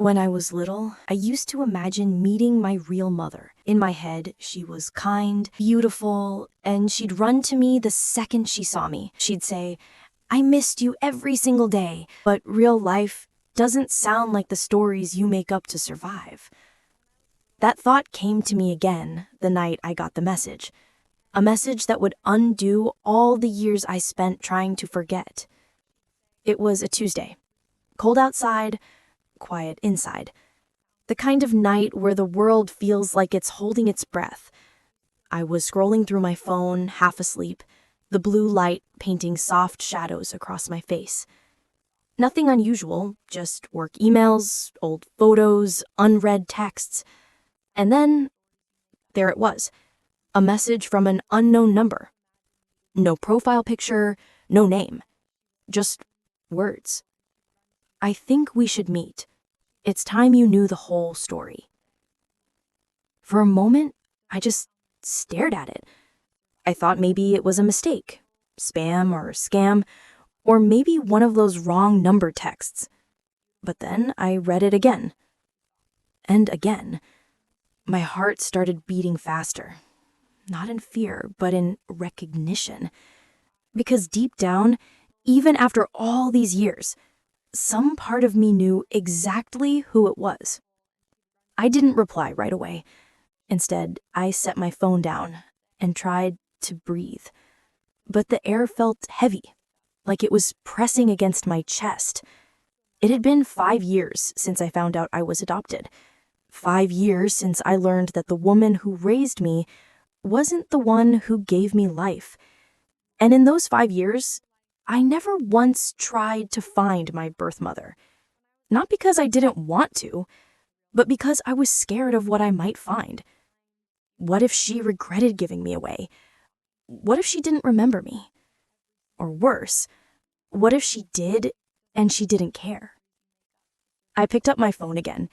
When I was little, I used to imagine meeting my real mother. In my head, she was kind, beautiful, and she'd run to me the second she saw me. She'd say, "I missed you every single day." But real life doesn't sound like the stories you make up to survive. That thought came to me again the night I got the message. A message that would undo all the years I spent trying to forget. It was a Tuesday. Cold outside, quiet inside. The kind of night where the world feels like it's holding its breath. I was scrolling through my phone, half asleep, the blue light painting soft shadows across my face. Nothing unusual, just work emails, old photos, unread texts. And then, there it was, a message from an unknown number. No profile picture, no name, just words. "I think we should meet. It's time you knew the whole story." For a moment, I just stared at it. I thought maybe it was a mistake, spam or scam, or maybe one of those wrong number texts. But then I read it again. And again. My heart started beating faster. Not in fear, but in recognition. Because deep down, even after all these years, some part of me knew exactly who it was. I didn't reply right away. Instead, I set my phone down and tried to breathe. But the air felt heavy, like it was pressing against my chest. It had been 5 years since I found out I was adopted. 5 years since I learned that the woman who raised me wasn't the one who gave me life. And in those 5 years, I never once tried to find my birth mother. Not because I didn't want to, but because I was scared of what I might find. What if she regretted giving me away? What if she didn't remember me? Or worse, what if she did and she didn't care? I picked up my phone again,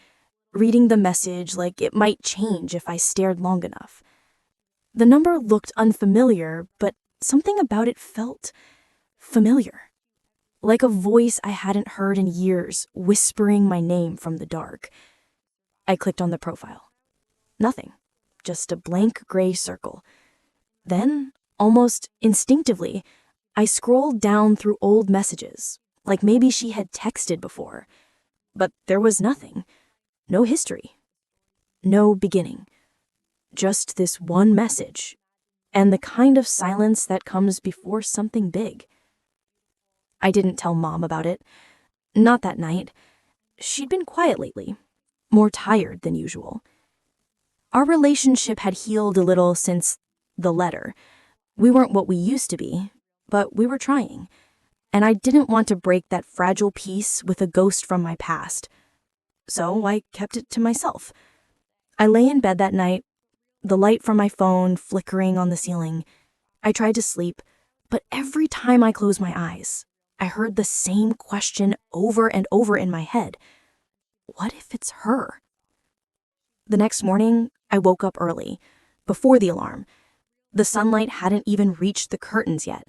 reading the message like it might change if I stared long enough. The number looked unfamiliar, but something about it felt familiar. Like a voice I hadn't heard in years, whispering my name from the dark. I clicked on the profile. Nothing. Just a blank gray circle. Then, almost instinctively, I scrolled down through old messages, like maybe she had texted before. But there was nothing. No history. No beginning. Just this one message, and the kind of silence that comes before something big. I didn't tell Mom about it. Not that night. She'd been quiet lately, more tired than usual. Our relationship had healed a little since the letter. We weren't what we used to be, but we were trying. And I didn't want to break that fragile peace with a ghost from my past. So I kept it to myself. I lay in bed that night, the light from my phone flickering on the ceiling. I tried to sleep, but every time I closed my eyes, I heard the same question over and over in my head. What if it's her? The next morning, I woke up early, before the alarm. The sunlight hadn't even reached the curtains yet.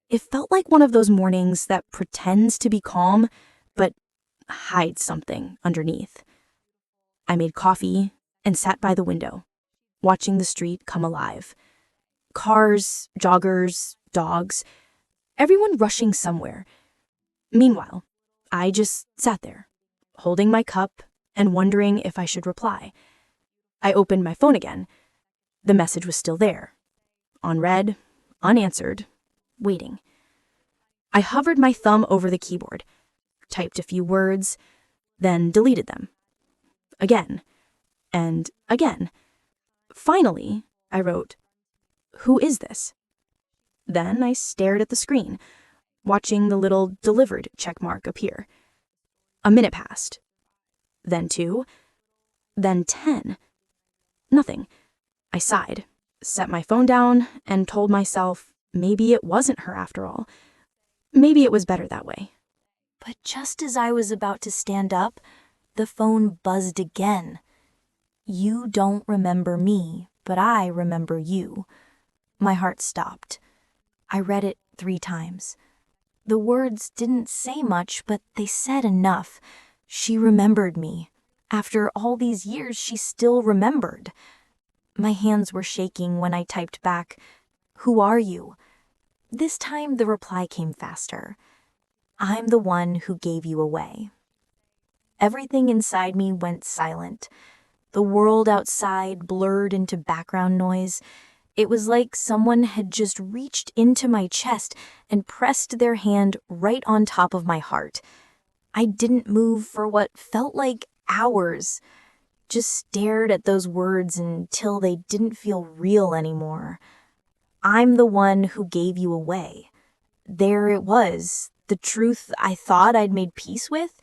It felt like one of those mornings that pretends to be calm, but hides something underneath. I made coffee and sat by the window, watching the street come alive. Cars, joggers, dogs, everyone rushing somewhere. Meanwhile, I just sat there, holding my cup and wondering if I should reply. I opened my phone again. The message was still there, unread, unanswered, waiting. I hovered my thumb over the keyboard, typed a few words, then deleted them. Again, and again. Finally, I wrote, "Who is this?" Then I stared at the screen, watching the little delivered checkmark appear. A minute passed. Then 2. Then 10. Nothing. I sighed, set my phone down, and told myself maybe it wasn't her after all. Maybe it was better that way. But just as I was about to stand up, the phone buzzed again. "You don't remember me, but I remember you." My heart stopped. I read it 3 times. The words didn't say much, but they said enough. She remembered me. After all these years, she still remembered. My hands were shaking when I typed back, "Who are you?" This time the reply came faster. "I'm the one who gave you away." Everything inside me went silent. The world outside blurred into background noise. It was like someone had just reached into my chest and pressed their hand right on top of my heart. I didn't move for what felt like hours, just stared at those words until they didn't feel real anymore. "I'm the one who gave you away." There it was, the truth I thought I'd made peace with,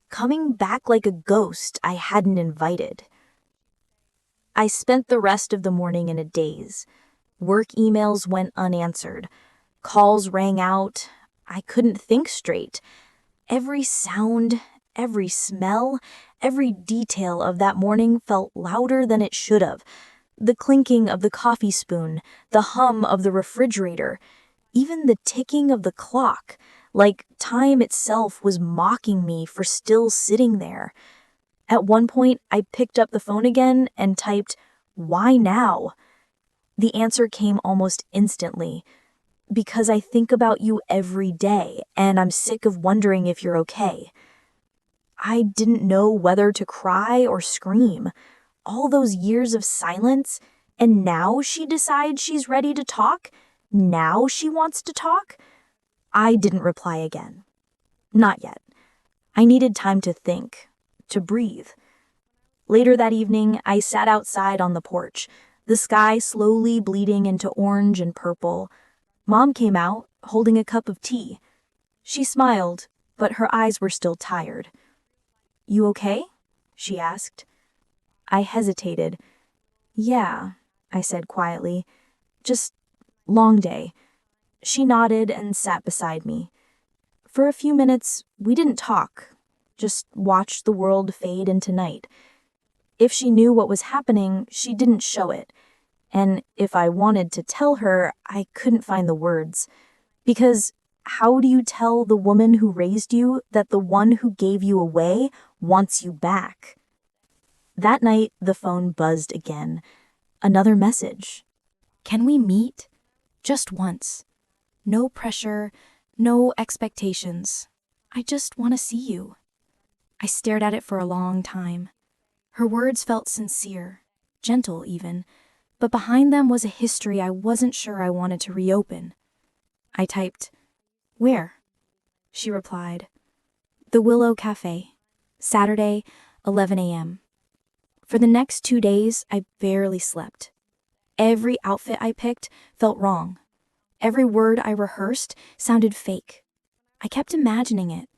coming back like a ghost I hadn't invited. I spent the rest of the morning in a daze. Work emails went unanswered. Calls rang out. I couldn't think straight. Every sound, every smell, every detail of that morning felt louder than it should have. The clinking of the coffee spoon, the hum of the refrigerator, even the ticking of the clock, like time itself was mocking me for still sitting there. At one point, I picked up the phone again and typed, "Why now?" The answer came almost instantly. "Because I think about you every day, and I'm sick of wondering if you're okay." I didn't know whether to cry or scream. All those years of silence, and now she decides she's ready to talk? Now she wants to talk? I didn't reply again. Not yet. I needed time to think, to breathe. Later that evening, I sat outside on the porch, the sky slowly bleeding into orange and purple. Mom came out, holding a cup of tea. She smiled, but her eyes were still tired. "You okay?" she asked. I hesitated. "Yeah," I said quietly. "Just long day." She nodded and sat beside me. For a few minutes, we didn't talk, just watched the world fade into night. If she knew what was happening, she didn't show it. And if I wanted to tell her, I couldn't find the words. Because how do you tell the woman who raised you that the one who gave you away wants you back? That night, the phone buzzed again. Another message. "Can we meet? Just once. No pressure, no expectations. I just want to see you." I stared at it for a long time. Her words felt sincere, gentle even, but behind them was a history I wasn't sure I wanted to reopen. I typed, "Where?" She replied, "The Willow Cafe, Saturday, 11 a.m. For the next 2 days, I barely slept. Every outfit I picked felt wrong. Every word I rehearsed sounded fake. I kept imagining it.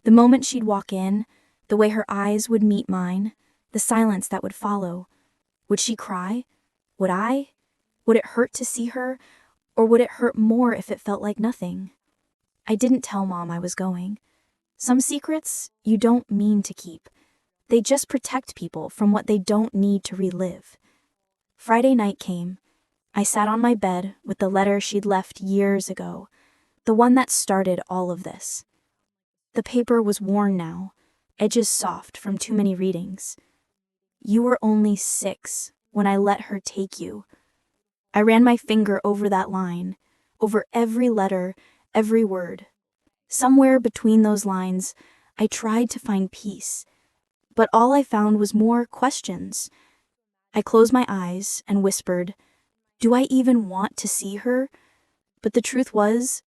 The moment she'd walk in, the way her eyes would meet mine, the silence that would follow. Would she cry? Would I? Would it hurt to see her? Or would it hurt more if it felt like nothing? I didn't tell Mom I was going. Some secrets you don't mean to keep. They just protect people from what they don't need to relive. Friday night came. I sat on my bed with the letter she'd left years ago, the one that started all of this. The paper was worn now, edges soft from too many readings. "You were only 6 when I let her take you." I ran my finger over that line, over every letter, every word. Somewhere between those lines, I tried to find peace, but all I found was more questions. I closed my eyes and whispered, "Do I even want to see her?" But the truth was,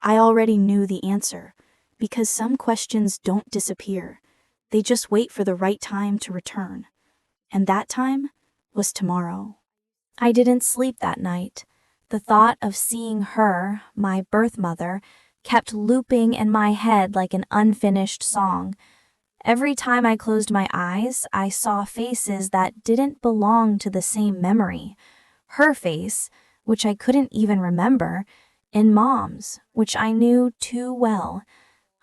I already knew the answer, because some questions don't disappear. They just wait for the right time to return. And that time was tomorrow. I didn't sleep that night. The thought of seeing her, my birth mother, kept looping in my head like an unfinished song. Every time I closed my eyes, I saw faces that didn't belong to the same memory. Her face, which I couldn't even remember, and Mom's, which I knew too well.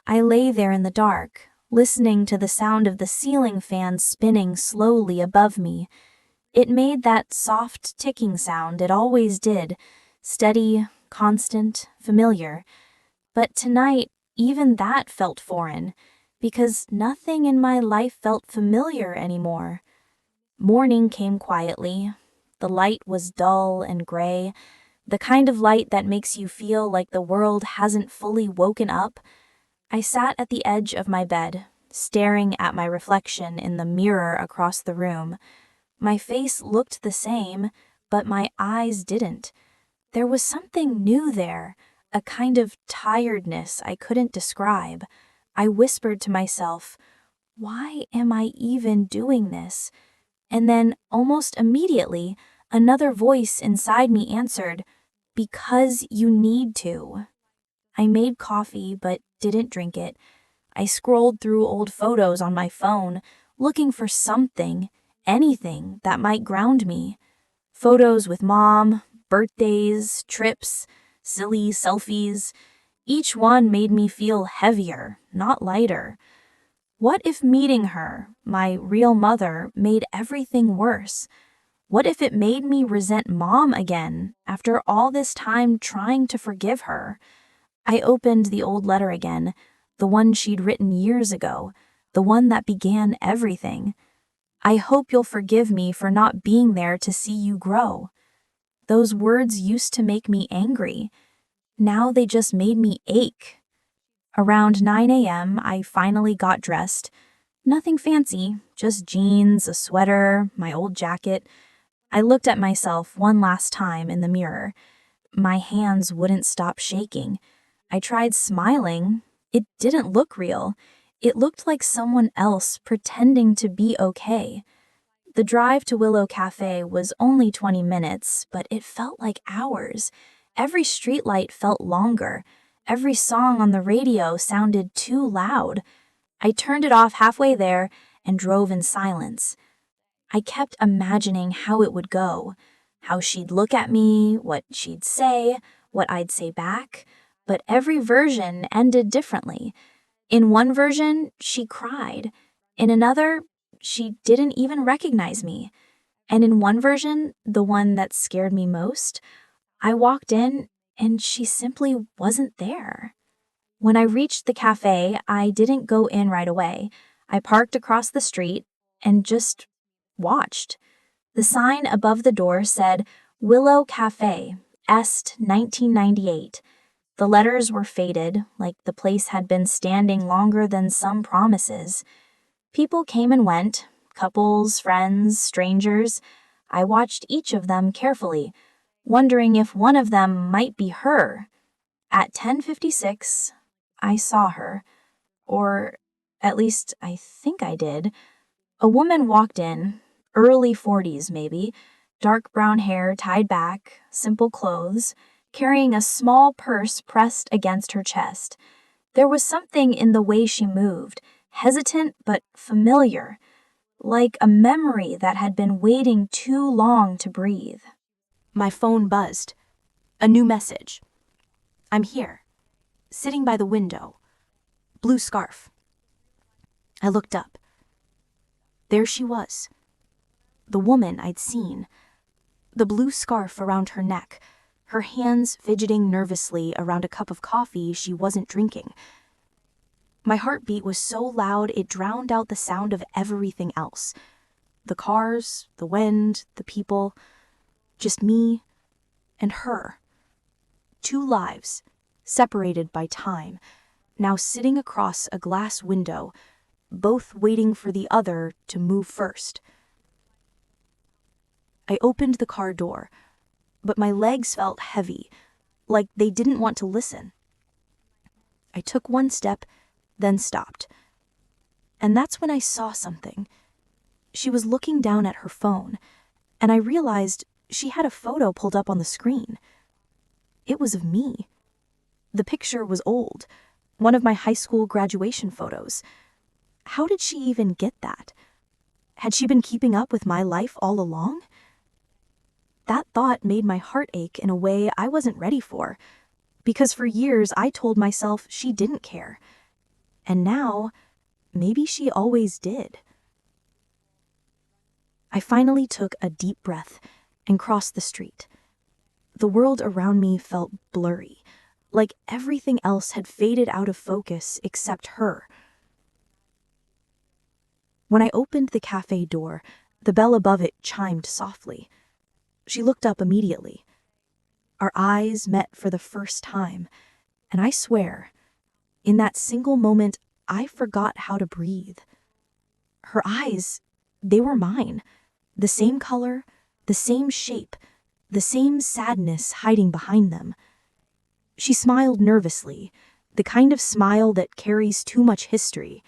I lay there in the dark, listening to the sound of the ceiling fan spinning slowly above me. It made that soft ticking sound it always did, steady, constant, familiar. But tonight, even that felt foreign. because nothing in my life felt familiar anymore. Morning came quietly. The light was dull and gray, the kind of light that makes you feel like the world hasn't fully woken up. I sat at the edge of my bed, staring at my reflection in the mirror across the room. My face looked the same, but my eyes didn't. There was something new there, a kind of tiredness I couldn't describe. I whispered to myself, "Why am I even doing this?" And then, almost immediately, another voice inside me answered, "Because you need to." I made coffee but didn't drink it. I scrolled through old photos on my phone, looking for something, anything that might ground me. Photos with mom, birthdays, trips, silly selfies. Each one made me feel heavier, not lighter. What if meeting her, my real mother, made everything worse? What if it made me resent mom again after all this time trying to forgive her? I opened the old letter again, the one she'd written years ago, the one that began everything. "I hope you'll forgive me for not being there to see you grow." Those words used to make me angry. Now they just made me ache. Around 9 a.m., I finally got dressed. Nothing fancy, just jeans, a sweater, my old jacket. I looked at myself one last time in the mirror. My hands wouldn't stop shaking. I tried smiling. It didn't look real. It looked like someone else pretending to be okay. The drive to Willow Cafe was only 20 minutes, but it felt like hours. Every streetlight felt longer. Every song on the radio sounded too loud. I turned it off halfway there and drove in silence. I kept imagining how it would go, how she'd look at me, what she'd say, what I'd say back, but every version ended differently. In one version, she cried. In another, she didn't even recognize me. And in one version, the one that scared me most, I walked in and she simply wasn't there. When I reached the cafe, I didn't go in right away. I parked across the street and just watched. The sign above the door said, "Willow Cafe, Est 1998. The letters were faded, like the place had been standing longer than some promises. People came and went, couples, friends, strangers. I watched each of them carefully, wondering if one of them might be her. At 10:56, I saw her, or at least I think I did. A woman walked in, early 40s maybe, dark brown hair tied back, simple clothes, carrying a small purse pressed against her chest. There was something in the way she moved, hesitant but familiar, like a memory that had been waiting too long to breathe. My phone buzzed. A new message. "I'm here, sitting by the window. Blue scarf." I looked up. There she was, the woman I'd seen, the blue scarf around her neck, her hands fidgeting nervously around a cup of coffee she wasn't drinking. My heartbeat was so loud it drowned out the sound of everything else. The cars, the wind, the people, just me and her. Two lives, separated by time, now sitting across a glass window, both waiting for the other to move first. I opened the car door, but my legs felt heavy, like they didn't want to listen. I took one step, then stopped. And that's when I saw something. She was looking down at her phone, and I realized she had a photo pulled up on the screen. It was of me. The picture was old, one of my high school graduation photos. How did she even get that? Had she been keeping up with my life all along? That thought made my heart ache in a way I wasn't ready for, because for years I told myself she didn't care. And now, maybe she always did. I finally took a deep breath and crossed the street. The world around me felt blurry, like everything else had faded out of focus except her. When I opened the cafe door, the bell above it chimed softly. She looked up immediately. Our eyes met for the first time, and I swear, in that single moment, I forgot how to breathe. Her eyes, they were mine. The same color, the same shape, the same sadness hiding behind them. She smiled nervously, the kind of smile that carries too much history.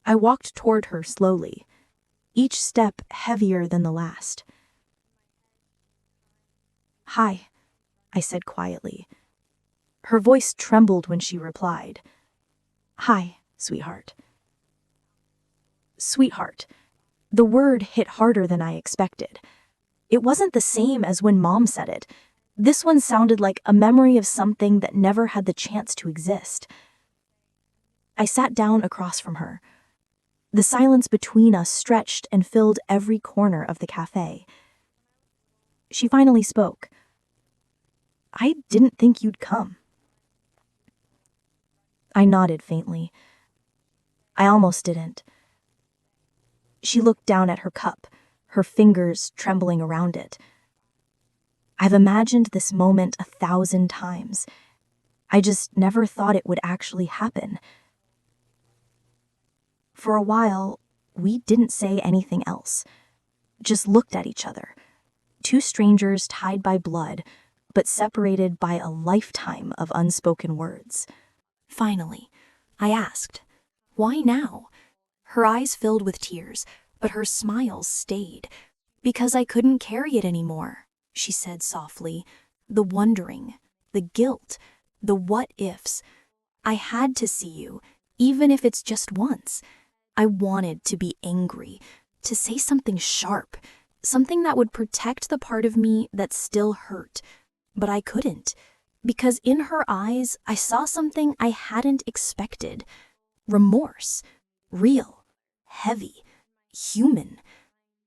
I walked toward her slowly, each step heavier than the last. "Hi," I said quietly. Her voice trembled when she replied. "Hi, sweetheart." Sweetheart. The word hit harder than I expected. It wasn't the same as when Mom said it. This one sounded like a memory of something that never had the chance to exist. I sat down across from her. The silence between us stretched and filled every corner of the cafe. She finally spoke. "I didn't think you'd come." I nodded faintly. I almost didn't. She looked down at her cup, her fingers trembling around it. I've imagined this moment 1,000 times. I just never thought it would actually happen. For a while, we didn't say anything else, just looked at each other. Two strangers tied by blood, but separated by a lifetime of unspoken words. Finally, I asked, "Why now?" Her eyes filled with tears, but her smile stayed. "Because I couldn't carry it anymore," she said softly. "The wondering, the guilt, the what-ifs. I had to see you, even if it's just once. I wanted to be angry, to say something sharp, something that would protect the part of me that still hurt. But I couldn't, because in her eyes I saw something I hadn't expected. Remorse. Real. Heavy. Human."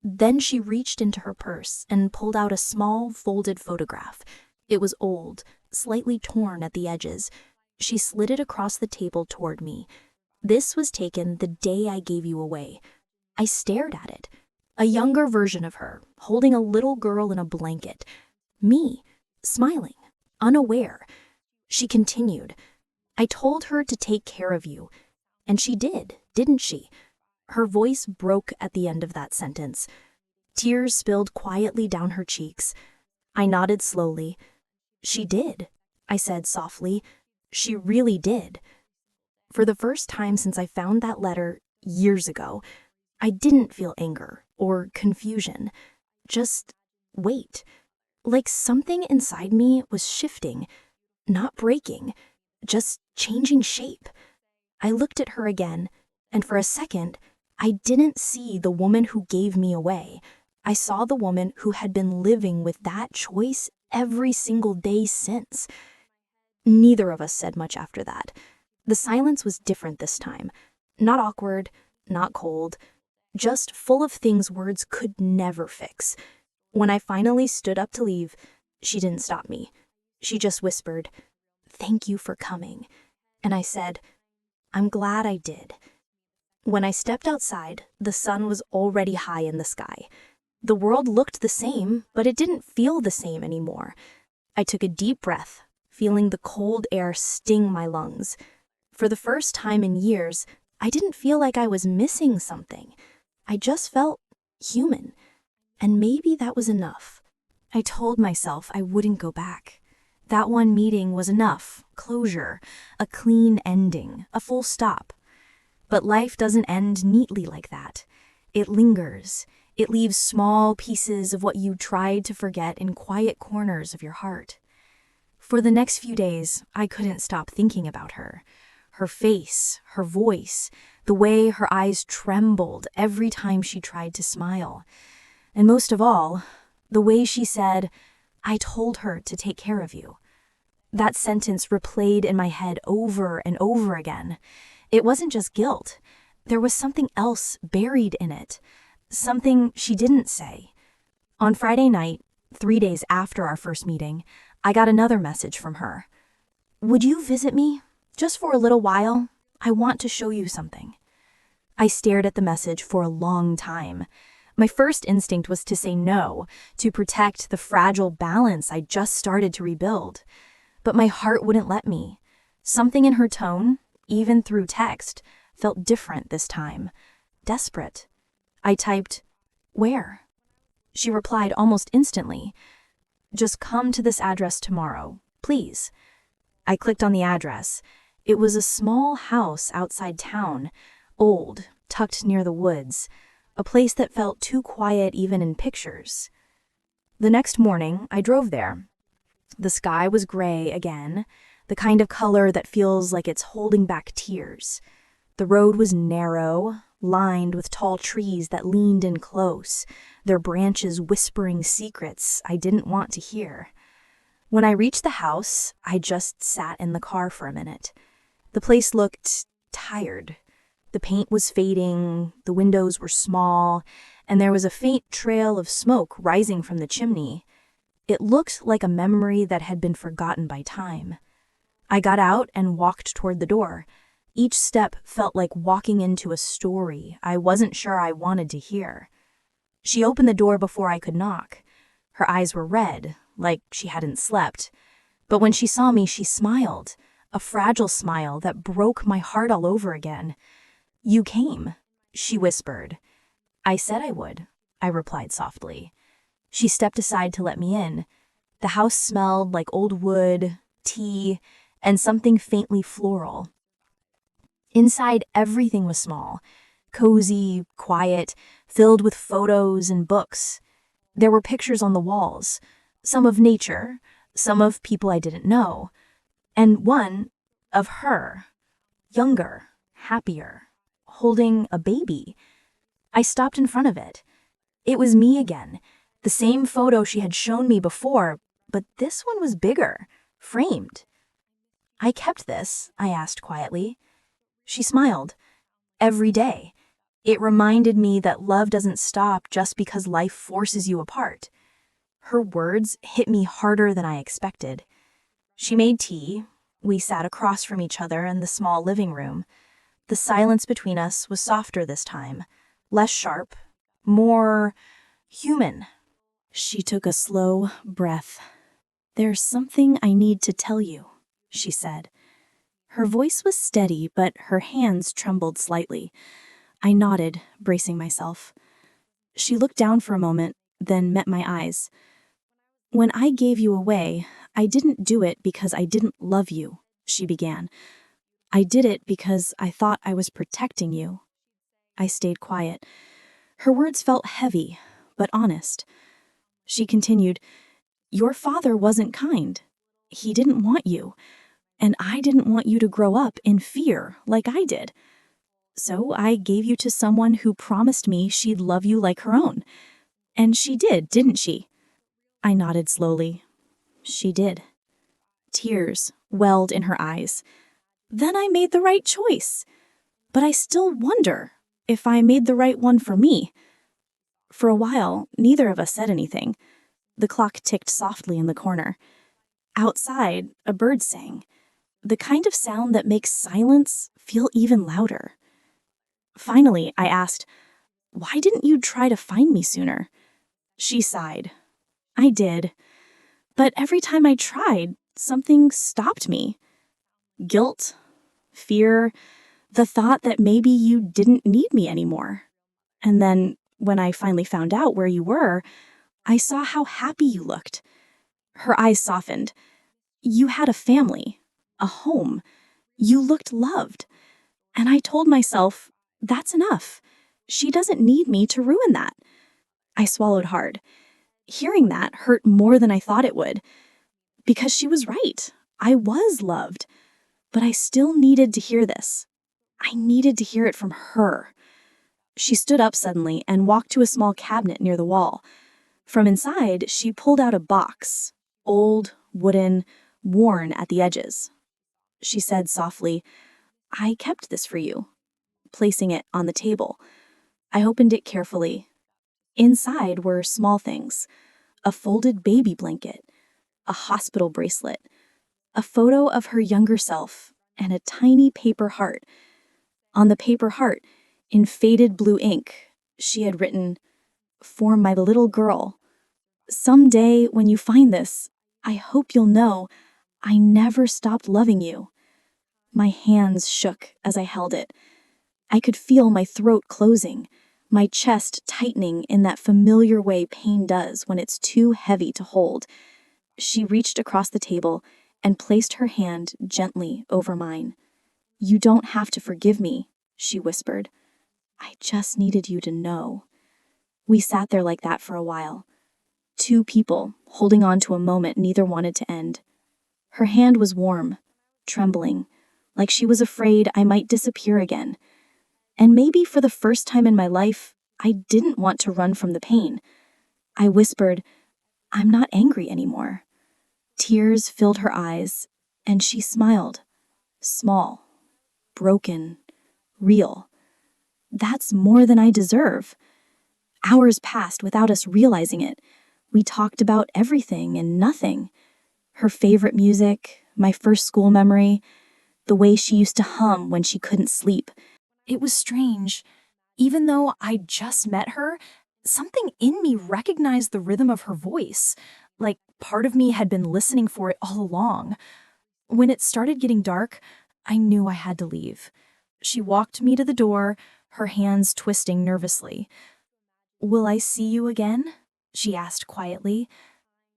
Then she reached into her purse and pulled out a small, folded photograph. It was old, slightly torn at the edges. She slid it across the table toward me. "This was taken the day I gave you away." I stared at it. A younger version of her, holding a little girl in a blanket. Me, smiling, unaware. She continued, "I told her to take care of you. And she did, didn't she?" Her voice broke at the end of that sentence. Tears spilled quietly down her cheeks. I nodded slowly. "She did," I said softly. "She really did." For the first time since I found that letter years ago, I didn't feel anger or confusion. Just wait. Like something inside me was shifting, not breaking, just changing shape. I looked at her again, and for a second, I didn't see the woman who gave me away. I saw the woman who had been living with that choice every single day since. Neither of us said much after that. The silence was different this time. Not awkward, not cold, just full of things words could never fix. When I finally stood up to leave, she didn't stop me. She just whispered, "Thank you for coming." And I said, "I'm glad I did." When I stepped outside, the sun was already high in the sky. The world looked the same, but it didn't feel the same anymore. I took a deep breath, feeling the cold air sting my lungs. For the first time in years, I didn't feel like I was missing something. I just felt human. And maybe that was enough. I told myself I wouldn't go back. That one meeting was enough, closure, a clean ending, a full stop. But life doesn't end neatly like that. It lingers. It leaves small pieces of what you tried to forget in quiet corners of your heart. For the next few days, I couldn't stop thinking about her. Her face, her voice, the way her eyes trembled every time she tried to smile. And most of all, the way she said, "I told her to take care of you." That sentence replayed in my head over and over again. It wasn't just guilt. There was something else buried in it. Something she didn't say. On Friday night, 3 days after our first meeting, I got another message from her. "Would you visit me? Just for a little while. I want to show you something." I stared at the message for a long time. My first instinct was to say no, to protect the fragile balance I just started to rebuild. But my heart wouldn't let me. Something in her tone, even through text, felt different this time. Desperate. I typed, "Where?" She replied almost instantly, "Just come to this address tomorrow, please." I clicked on the address. It was a small house outside town, old, tucked near the woods, a place that felt too quiet even in pictures. The next morning, I drove there. The sky was gray again, the kind of color that feels like it's holding back tears. The road was narrow, lined with tall trees that leaned in close, their branches whispering secrets I didn't want to hear. When I reached the house, I just sat in the car for a minute. The place looked tired. The paint was fading, the windows were small, and there was a faint trail of smoke rising from the chimney. It looked like a memory that had been forgotten by time. I got out and walked toward the door. Each step felt like walking into a story I wasn't sure I wanted to hear. She opened the door before I could knock. Her eyes were red, like she hadn't slept. But when she saw me, she smiled, a fragile smile that broke my heart all over again. "You came," she whispered. "I said I would," I replied softly. She stepped aside to let me in. The house smelled like old wood, tea, and something faintly floral. Inside, everything was small, cozy, quiet, filled with photos and books. There were pictures on the walls, some of nature, some of people I didn't know, and one of her, younger, happier, holding a baby. I stopped in front of it. It was me again, the same photo she had shown me before, but this one was bigger, framed. "I kept this," I asked quietly. She smiled. "Every day. It reminded me that love doesn't stop just because life forces you apart." Her words hit me harder than I expected. She made tea. We sat across from each other in the small living room. The silence between us was softer this time, less sharp, more human. She took a slow breath. "There's something I need to tell you," she said. Her voice was steady, but her hands trembled slightly. I nodded, bracing myself. She looked down for a moment, then met my eyes. "When I gave you away, I didn't do it because I didn't love you," she began. "I did it because I thought I was protecting you." I stayed quiet. Her words felt heavy, but honest. She continued, "Your father wasn't kind. He didn't want you, and I didn't want you to grow up in fear like I did. So I gave you to someone who promised me she'd love you like her own. And she did, didn't she?" I nodded slowly. She did. Tears welled in her eyes. "Then I made the right choice. But I still wonder if I made the right one for me." For a while, neither of us said anything. The clock ticked softly in the corner. Outside, a bird sang, the kind of sound that makes silence feel even louder. Finally, I asked, "Why didn't you try to find me sooner?" She sighed. "I did. But every time I tried, something stopped me. Guilt, fear, the thought that maybe you didn't need me anymore. And then, when I finally found out where you were, I saw how happy you looked." Her eyes softened. "You had a family, a home. You looked loved. And I told myself, that's enough. She doesn't need me to ruin that." I swallowed hard. Hearing that hurt more than I thought it would. Because she was right. I was loved. But I still needed to hear this. I needed to hear it from her. She stood up suddenly and walked to a small cabinet near the wall. From inside, she pulled out a box, old, wooden, worn at the edges. She said softly, "I kept this for you," placing it on the table. I opened it carefully. Inside were small things: a folded baby blanket, a hospital bracelet, a photo of her younger self, and a tiny paper heart. On the paper heart, In faded blue ink, she had written, "For my little girl. Someday when you find this, I hope you'll know I never stopped loving you." My hands shook as I held it. I could feel my throat closing, my chest tightening in that familiar way pain does when it's too heavy to hold. She reached across the table and placed her hand gently over mine. "You don't have to forgive me," she whispered. "I just needed you to know." We sat there like that for a while. Two people holding on to a moment neither wanted to end. Her hand was warm, trembling, like she was afraid I might disappear again. And maybe for the first time in my life, I didn't want to run from the pain. I whispered, "I'm not angry anymore." Tears filled her eyes, and she smiled. Small, broken, real. That's more than I deserve. Hours passed without us realizing it. We talked about everything and nothing. Her favorite music, my first school memory, the way she used to hum when she couldn't sleep. It was strange. Even though I just met her, something in me recognized the rhythm of her voice, like part of me had been listening for it all along. When it started getting dark, I knew I had to leave. She walked me to the door, her hands twisting nervously. "Will I see you again?" she asked quietly.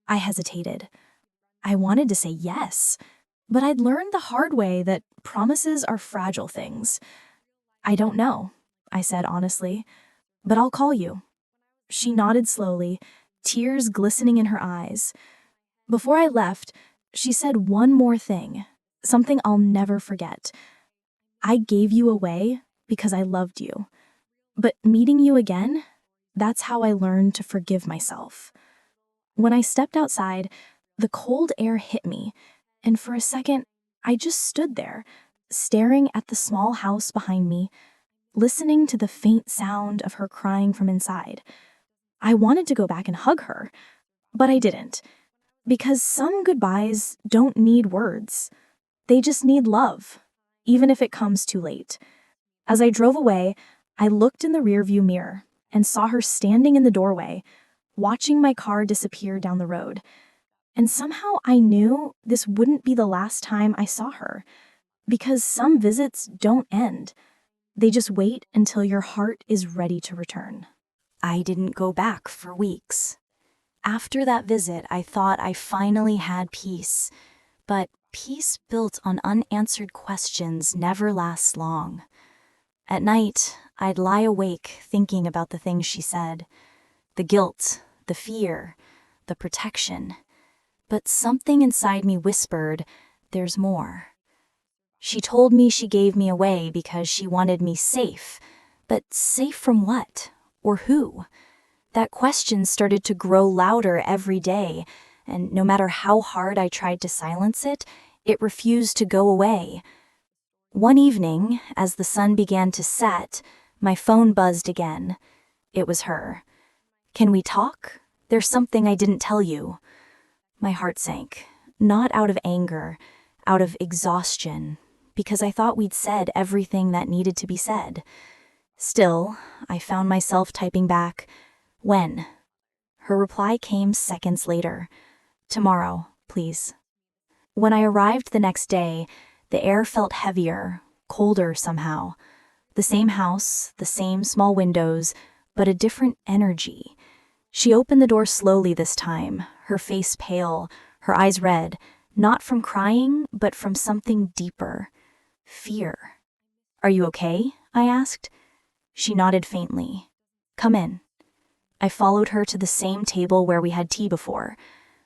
I hesitated. I wanted to say yes, but I'd learned the hard way that promises are fragile things. "I don't know," I said honestly, "but I'll call you." She nodded slowly, tears glistening in her eyes. Before I left, she said one more thing, something I'll never forget. "I gave you away because I loved you. But meeting you again, that's how I learned to forgive myself." When I stepped outside, the cold air hit me, and for a second, I just stood there, staring at the small house behind me, listening to the faint sound of her crying from inside. I wanted to go back and hug her, but I didn't, because some goodbyes don't need words. They just need love, even if it comes too late. As I drove away, I looked in the rearview mirror and saw her standing in the doorway, watching my car disappear down the road. And somehow I knew this wouldn't be the last time I saw her, because some visits don't end. They just wait until your heart is ready to return. I didn't go back for weeks. After that visit, I thought I finally had peace, but peace built on unanswered questions never lasts long. At night, I'd lie awake thinking about the things she said. The guilt, the fear, the protection. But something inside me whispered, there's more. She told me she gave me away because she wanted me safe. But safe from what? Or who? That question started to grow louder every day, and no matter how hard I tried to silence it, it refused to go away. One evening, as the sun began to set, my phone buzzed again. It was her. "Can we talk? There's something I didn't tell you." My heart sank, not out of anger, out of exhaustion, because I thought we'd said everything that needed to be said. Still, I found myself typing back, "When?" Her reply came seconds later. "Tomorrow, please." When I arrived the next day, the air felt heavier, colder somehow. The same house, the same small windows, but a different energy. She opened the door slowly this time, her face pale, her eyes red, not from crying, but from something deeper. Fear. "Are you okay?" I asked. She nodded faintly. "Come in." I followed her to the same table where we had tea before.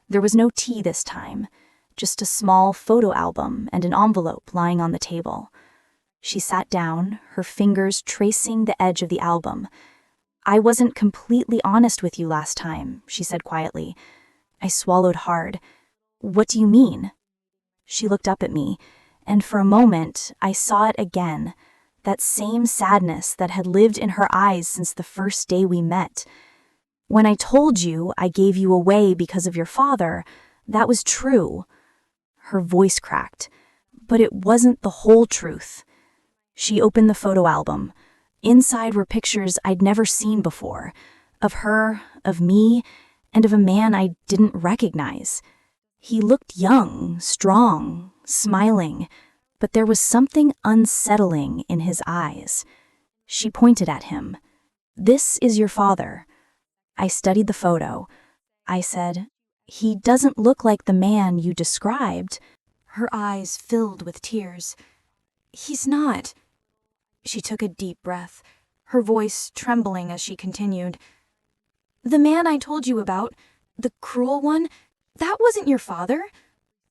There was no tea this time, just a small photo album and an envelope lying on the table. She sat down, her fingers tracing the edge of the album. "I wasn't completely honest with you last time," she said quietly. I swallowed hard. "What do you mean?" She looked up at me, and for a moment I saw it again, that same sadness that had lived in her eyes since the first day we met. "When I told you I gave you away because of your father, that was true." Her voice cracked, but it wasn't the whole truth. She opened the photo album. Inside were pictures I'd never seen before, of her, of me, and of a man I didn't recognize. He looked young, strong, smiling, but there was something unsettling in his eyes. She pointed at him. "This is your father." I studied the photo. I said, "He doesn't look like the man you described." Her eyes filled with tears. "He's not." She took a deep breath, her voice trembling as she continued. "The man I told you about, the cruel one, that wasn't your father.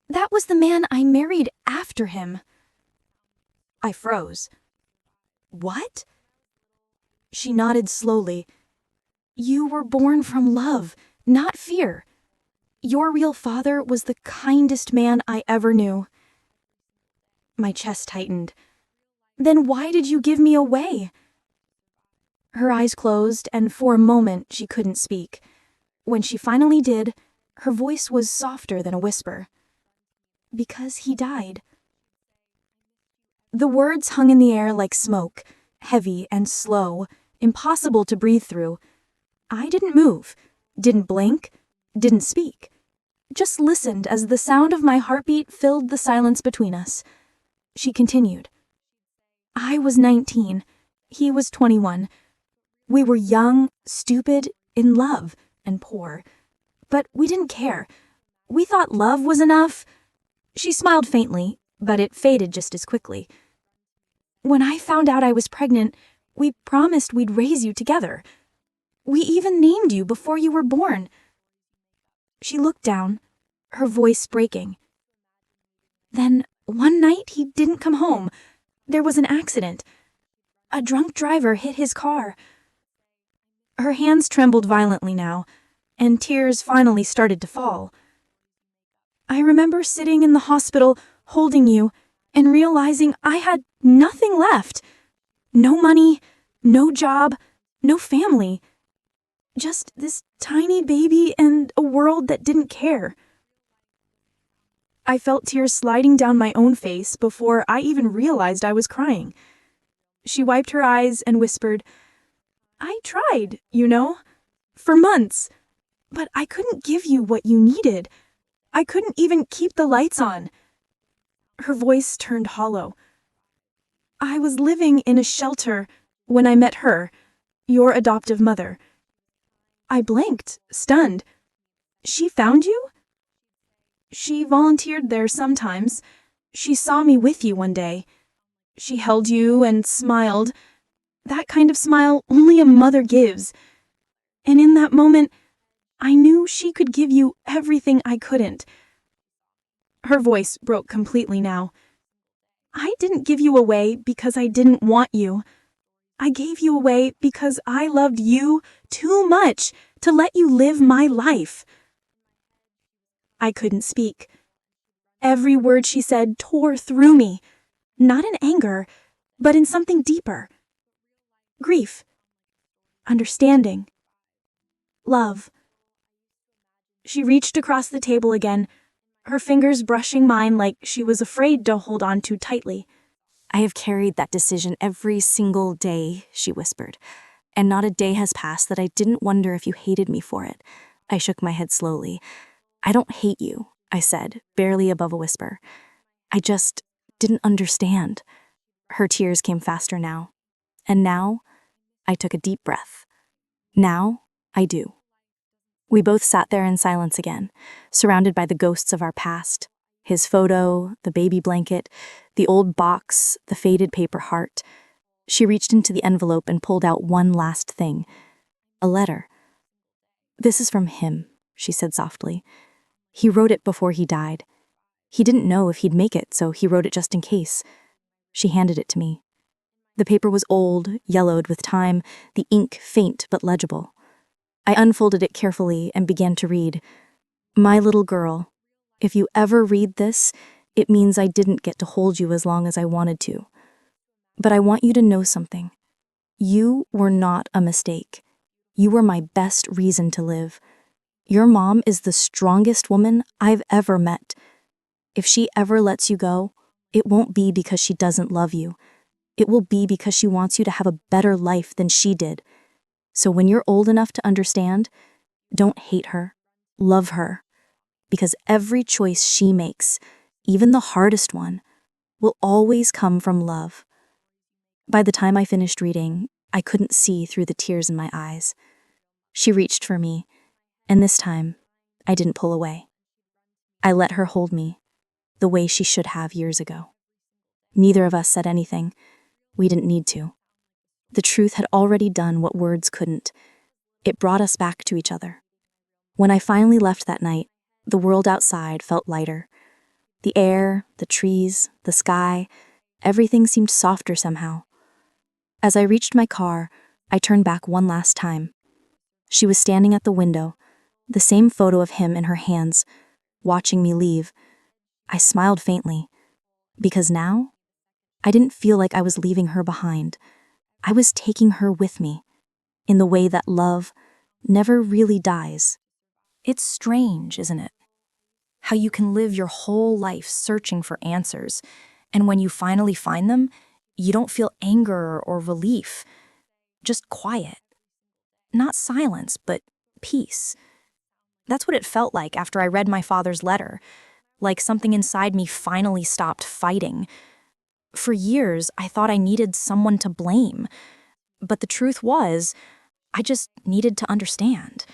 That was the man I married after him." I froze. "What?" She nodded slowly. "You were born from love, not fear. Your real father was the kindest man I ever knew." My chest tightened. "Then why did you give me away?" Her eyes closed, and for a moment she couldn't speak. When she finally did, her voice was softer than a whisper. "Because he died." The words hung in the air like smoke, heavy and slow, impossible to breathe through. I didn't move, didn't blink, didn't speak. Just listened as the sound of my heartbeat filled the silence between us. She continued. "I was 19. He was 21. We were young, stupid, in love, and poor. But we didn't care. We thought love was enough." She smiled faintly, but it faded just as quickly. "When I found out I was pregnant, we promised we'd raise you together. We even named you before you were born." She looked down, her voice breaking. "Then one night he didn't come home. There was an accident. A drunk driver hit his car." Her hands trembled violently now, and tears finally started to fall. "I remember sitting in the hospital, holding you, and realizing I had nothing left. No money, no job, no family. Just this tiny baby and a world that didn't care." I felt tears sliding down my own face before I even realized I was crying. She wiped her eyes and whispered, "I tried, for months. But I couldn't give you what you needed. I couldn't even keep the lights on." Her voice turned hollow. "I was living in a shelter when I met her, your adoptive mother." I blinked, stunned. "She found you?" "She volunteered there sometimes. She saw me with you one day. She held you and smiled. That kind of smile only a mother gives. And in that moment, I knew she could give you everything I couldn't." Her voice broke completely now. "I didn't give you away because I didn't want you. I gave you away because I loved you too much to let you live my life." I couldn't speak. Every word she said tore through me, not in anger, but in something deeper. Grief. Understanding. Love. She reached across the table again, her fingers brushing mine like she was afraid to hold on too tightly. "I have carried that decision every single day," she whispered, "and not a day has passed that I didn't wonder if you hated me for it." I shook my head slowly. "I don't hate you," I said, barely above a whisper. "I just didn't understand." Her tears came faster now. And now, I took a deep breath. Now, I do. We both sat there in silence again, surrounded by the ghosts of our past. His photo, the baby blanket, the old box, the faded paper heart. She reached into the envelope and pulled out one last thing. A letter. "This is from him," she said softly. "He wrote it before he died. He didn't know if he'd make it, so he wrote it just in case." She handed it to me. The paper was old, yellowed with time, the ink faint but legible. I unfolded it carefully and began to read. "My little girl, if you ever read this, it means I didn't get to hold you as long as I wanted to. But I want you to know something. You were not a mistake. You were my best reason to live. Your mom is the strongest woman I've ever met. If she ever lets you go, it won't be because she doesn't love you. it will be because she wants you to have a better life than she did. So when you're old enough to understand, don't hate her, love her, because every choice she makes, even the hardest one, will always come from love. By the time I finished reading, I couldn't see through the tears in my eyes. She reached for me, and this time, I didn't pull away. I let her hold me, the way she should have years ago. Neither of us said anything. We didn't need to. The truth had already done what words couldn't. It brought us back to each other. When I finally left that night, the world outside felt lighter. The air, the trees, the sky, everything seemed softer somehow. As I reached my car, I turned back one last time. She was standing at the window, the same photo of him in her hands, watching me leave. I smiled faintly, because now, I didn't feel like I was leaving her behind. I was taking her with me, in the way that love never really dies. It's strange, isn't it? How you can live your whole life searching for answers, and when you finally find them, you don't feel anger or relief, just quiet. Not silence, but peace. That's what it felt like after I read my father's letter, like something inside me finally stopped fighting. For years, I thought I needed someone to blame, but the truth was, I just needed to understand.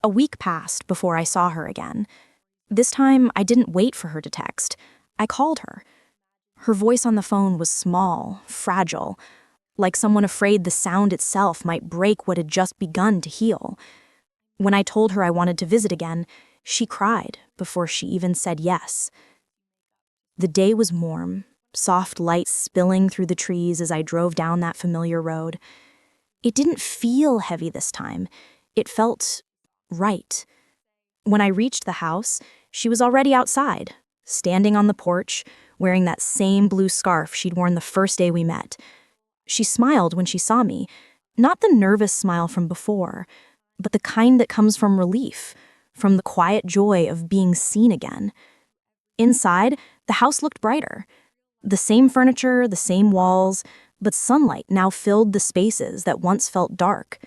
A week passed before I saw her again. This time, I didn't wait for her to text. I called her. Her voice on the phone was small, fragile, like someone afraid the sound itself might break what had just begun to heal. When I told her I wanted to visit again, she cried before she even said yes. The day was warm, soft light spilling through the trees as I drove down that familiar road. It didn't feel heavy this time. It felt right. When I reached the house, she was already outside, standing on the porch, wearing that same blue scarf she'd worn the first day we met. She smiled when she saw me, not the nervous smile from before, but the kind that comes from relief, from the quiet joy of being seen again. Inside, the house looked brighter. The same furniture, the same walls, but sunlight now filled the spaces that once felt dark.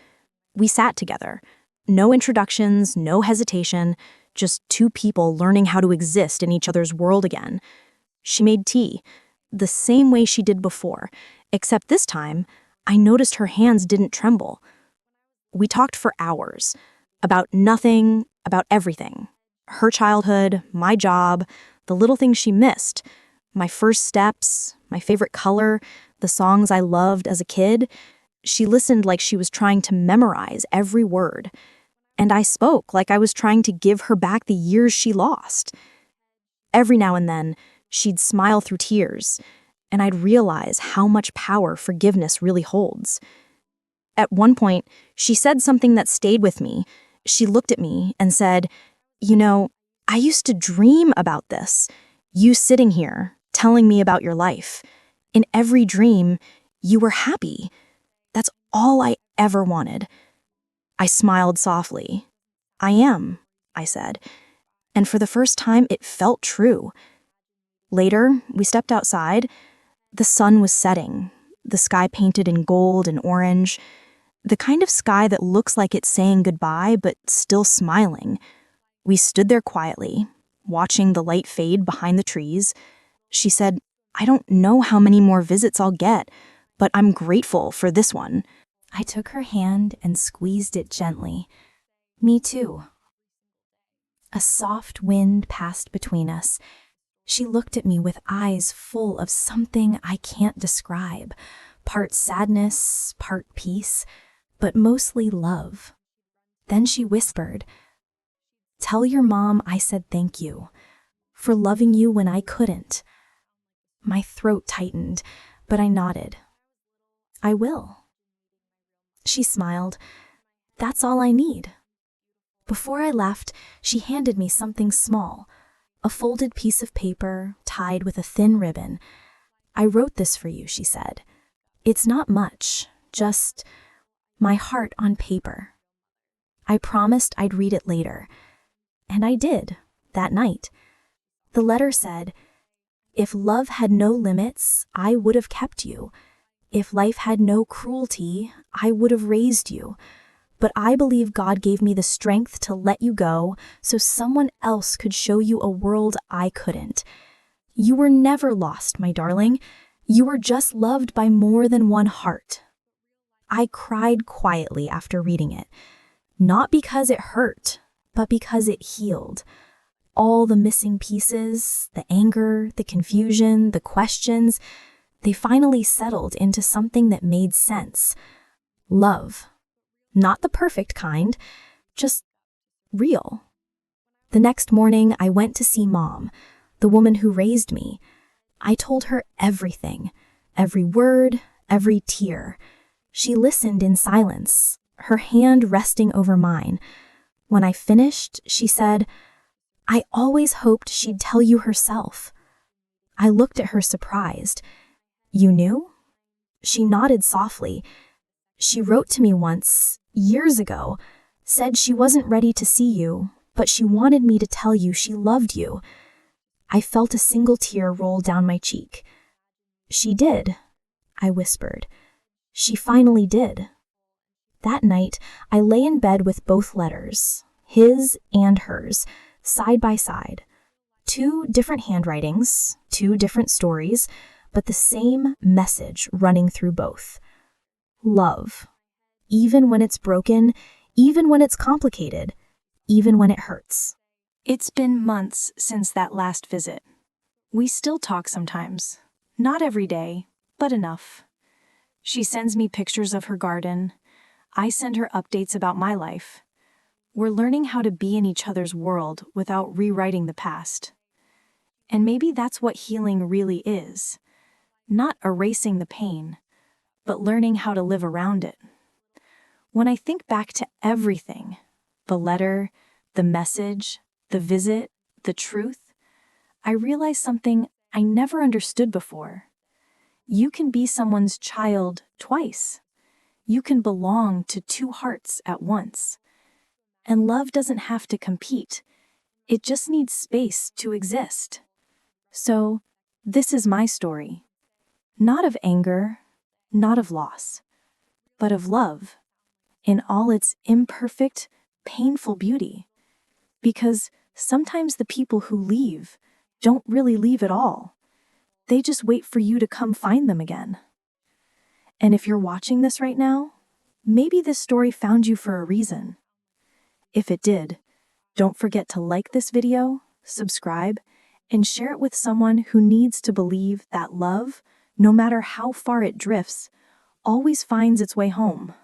We sat together. No introductions, no hesitation, just two people learning how to exist in each other's world again. She made tea, the same way she did before, except this time, I noticed her hands didn't tremble. We talked for hours, about nothing, about everything. Her childhood, my job, the little things she missed, my first steps, my favorite color, the songs I loved as a kid. She listened like she was trying to memorize every word. And I spoke like I was trying to give her back the years she lost. Every now and then, she'd smile through tears, and I'd realize how much power forgiveness really holds. At one point, she said something that stayed with me. She looked at me and said, "You know, I used to dream about this. You sitting here, telling me about your life. In every dream, you were happy. That's all I ever wanted." I smiled softly. "I am," I said, and for the first time it felt true. Later, we stepped outside. The sun was setting, the sky painted in gold and orange, the kind of sky that looks like it's saying goodbye but still smiling. We stood there quietly, watching the light fade behind the trees. She said, "I don't know how many more visits I'll get, but I'm grateful for this one." I took her hand and squeezed it gently. Me too. A soft wind passed between us. She looked at me with eyes full of something I can't describe, part sadness, part peace, but mostly love. Then she whispered, "Tell your mom I said thank you for loving you when I couldn't." My throat tightened, but I nodded. "I will." She smiled. "That's all I need." Before I left, she handed me something small, a folded piece of paper tied with a thin ribbon. "I wrote this for you," she said. "It's not much, just my heart on paper." I promised I'd read it later, and I did, that night. The letter said, If love had no limits, I would have kept you. If life had no cruelty, I would have raised you. But I believe God gave me the strength to let you go so someone else could show you a world I couldn't. You were never lost, my darling. You were just loved by more than one heart. I cried quietly after reading it, not because it hurt, but because it healed. All the missing pieces, the anger, the confusion, the questions, they finally settled into something that made sense. Love. Not the perfect kind, just real. The next morning, I went to see Mom, the woman who raised me. I told her everything, every word, every tear. She listened in silence, her hand resting over mine. When I finished, she said, "I always hoped she'd tell you herself." I looked at her surprised. "You knew?" She nodded softly. "She wrote to me once, years ago, said she wasn't ready to see you, but she wanted me to tell you she loved you." I felt a single tear roll down my cheek. "She did," I whispered. "She finally did." That night, I lay in bed with both letters, his and hers, side by side. Two different handwritings, two different stories, but the same message running through both. Love. Even when it's broken, even when it's complicated, even when it hurts. It's been months since that last visit. We still talk sometimes. Not every day, but enough. She sends me pictures of her garden. I send her updates about my life. We're learning how to be in each other's world without rewriting the past. And maybe that's what healing really is. Not erasing the pain, but learning how to live around it. When I think back to everything, the letter, the message, the visit, the truth, I realize something I never understood before. You can be someone's child twice. You can belong to two hearts at once. And love doesn't have to compete. It just needs space to exist. So, this is my story. Not of anger, not of loss, but of love, in all its imperfect, painful beauty. Because sometimes the people who leave don't really leave at all. They just wait for you to come find them again. And if you're watching this right now, maybe this story found you for a reason. If it did, don't forget to like this video, subscribe, and share it with someone who needs to believe that love, no matter how far it drifts, always finds its way home.